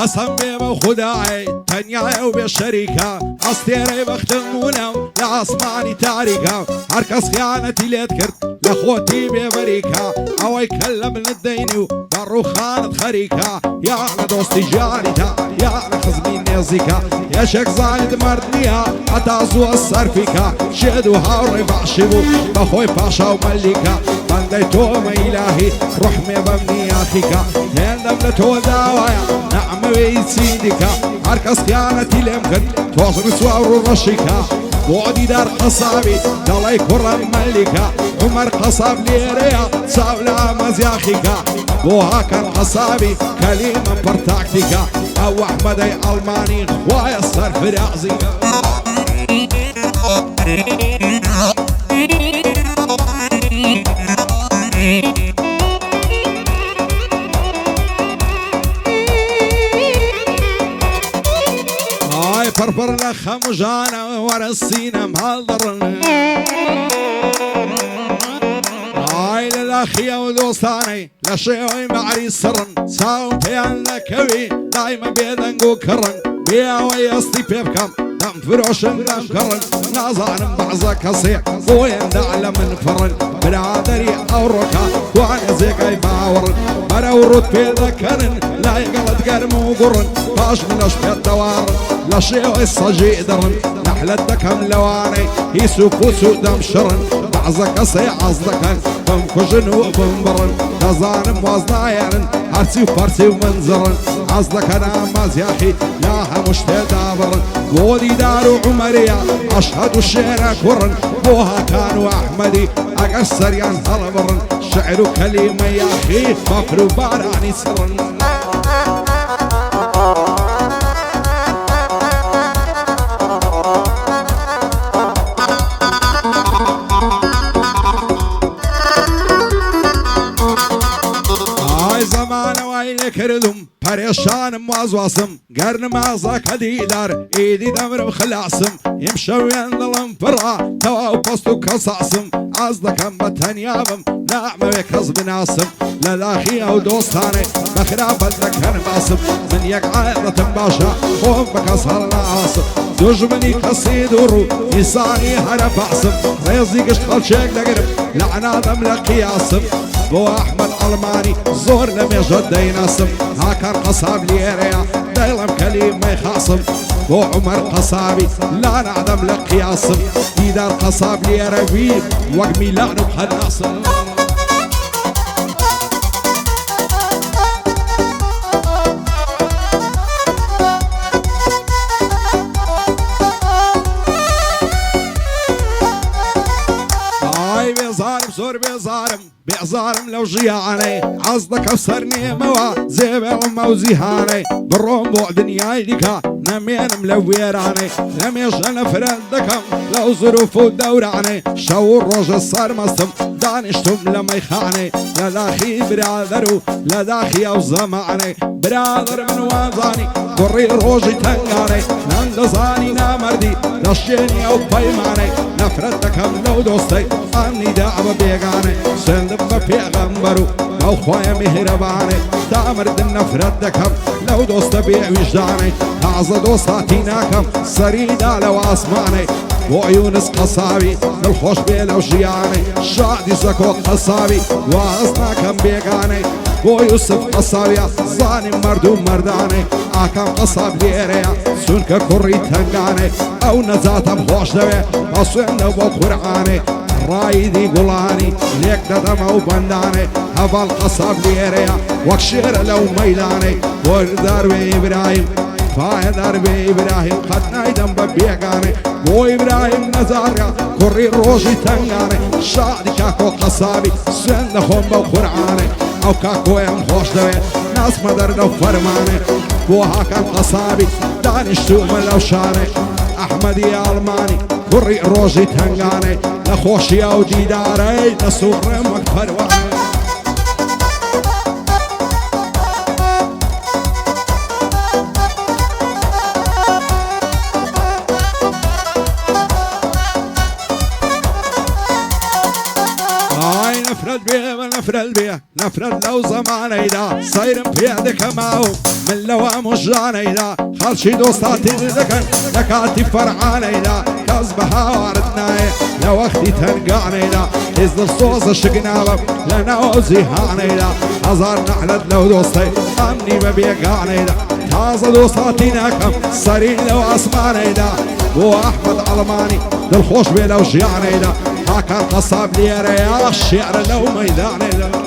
قسم بێمە خودداعی تەنیایە و بێ شەریکە ئەستێرەی بەختمونەم لە ئاسمانی تاریکە هەرکەس خیانەتی لێت کرد لە خۆتی بێبەریکە ئەوەی کە لە منت دەینی و بە ڕووخانت خەریکە یا لە دۆستی ژیانیدا یا لە خزمی نێزیکە یەشێک زانیت مرد نییە هەتا زووە سەرفیکە شێد و هاوڕێ باشی بوو بەخۆی پاشا و مەلیکە بەندەی تۆمە ئیلاهی ڕحمێ بەم نیاتیکە هێندەم لە تۆ داوایە نەعمەوەی چی دیکە هەرکەس خیانەتی لێم کرد تۆز ڕسوا و ڕوڕەشیکە بۆ دیدار قەسابی دەڵی کوڕم مەلیکە عومەر قەساب لێرەیە چاو لە ئامەزیاخیکە بۆ هاکەن قەسابی کەلیمەم پڕ تاکتیکە ئەو ئەحمەدەی ئەڵمانی خوایە سەرفرازیکە پڕپڕ لە خەمژانە وەرە سینەم هەڵدڕن ئای لە لاخیە و دۆستانەی لە شێوەی مەعری سڕن چاوم پێیان نەکەوی دایمە بێدەنگ و کڕن بێەوەی ئەستی پێ بکەم دەم فرۆشن دەم کڕن نازانم بەعزە کەسێ بۆیەندا لە من فڕن برادەری ئەوڕۆکە توانێ جێگای باوەڕن بەرەو ڕوت پێ دەکەنن لایگەڵت گەرم و گوڕن پاش منەش پێت دەوارن لە شێوەی سەژی دڕن نەحلت دەکەم لەوانەی هیچ و پوچ و دەمشڕن بەعزە کەسەی عەز دەکەن بمکوژن و بمبڕن دەزانم واز نایەنن هەرچی و پەرچی و منزڕن عەز دەکەن ئامازیاخی لا هەموو شتێدا بڕن بۆ دیدار و عومەریە ئەشهەد و شێرە کوڕن بۆ هاکان و ئەحمەدی ئەگەر سەریان هەڵەبڕن شعر و کەلیمە یاخی بەفر و بارانی سڕن کردم پەرێشانم وازواسم گەرنم ئازاکە دیدار ئیدی دەمرم خلاسم ئیمشەوێن دڵم پڕا تەواو پەست و کەساسم ئاز دەکەم بە تەنیابم نامەوێ کەس بناسم لە لاخی ئەو دۆستانەی بەخرابەت دەکەن باسم من یەک عادەتم باشە خۆم بە کەس هەڵ ناسم دژمنی کەسی دوڕ و ئیسانی هەرە باسم ڕێزی گشت خەڵچێک دەگرم لەعنادەم لە قیاسم بۆ ئەحمەد ئەڵمانی زۆر لە مێژە دەیناسم هاکار قەساب لێرەیە دەیڵم کەلیمەی خاسم بۆ عومەر قەسابی لا نادەم لە قیاسم دیدار قەساب لێرە ویر وەک میلان و قەناسم زۆر بێزارم بێزارم لەو ژیانەی عەز دەکەم سەر نێمەوە زێبێڵم ئەو زیهانەی بڕۆم بۆ دنیای دیکە نەمێنم لە وێرانەی لەمێژە نەفرەت دەکەم لەو زروف و دەورانەی شەو و ڕۆژە سەرمەستم دانیشتم لە مەیخانەی لە لاخی برادەر و لە داخی ئەو زەمانەی برادەر من وازانی کوڕی ڕۆژی تەنگانەی نەندەزانی نامەردی دەشێنی ئەو پەیمانەی نەفرەت دەکەم لەو دۆستەی ئەمنیدا بە بێگانەی سندم بە پێغەمبەر و ئەو خۆیە میهرەبانەی دامردن نەفرەت دەکەم لەو دۆستە بێویژدانەی تازە دۆستاتی ناکەم سەریدا لەو ئاسمانەی بۆ یونس قەساوی دڵخۆش بێ لەو ژیانەی شادی زەکۆ قەساوی واز ناکەم بێگانەی بۆ یوسف قەساویە زانی مرد و مەردانەی ئاکام قەساب لێرەیە چونکە کوڕی تەنگانەی ئەو نەجاتەم خۆش دەوێ بە سوێندە بۆ قورعانەی ڕایدی گوڵانی لێک دەدەم ئەو بەندانەی هەڤاڵ قەساب لێرەیە وەک شێرە لەو مەیدانەی بۆدار بێ ئیبراهیم پایەدار بێ ئیبراهیم قەت نایدەم بە بێگانەی بۆ ئیبراهیم نەزارە کوڕی ڕۆژی تەنگانەی شادی کاکۆ قەسابی سوێن دەخۆم بەو قورعانەی ئەو کاکۆیان خۆش دەوێت ناسمە دەردە فەرمانێ بۆ هاکان قەسابی دانیشتومە لەو شانەی ئەحمەدی ئەڵمانی کوڕی ڕۆژی تەنگانەی لە خۆشی ئەو دیدارەی دەسووڕێم وەک پەروانەی نفرد بيه نفرد بيه نفرد لو زماني دا صير بيدك معه من لو مجاني دا خلشي دوستاتي ذكر لكاتي فرعاني دا كذبها واردناي لو اختي تنقعني دا إذ الصوص الشقنابة لنا وزيهاني دا هزار نحلد لو دوستي أمني ببيقاني دا تازة دوستاتي ناكم صريح لو أسماني دا وأحمد ألماني دل خوش بي لو جيعني دا هاكا القصاب لي يا الشعر لو ميداني دا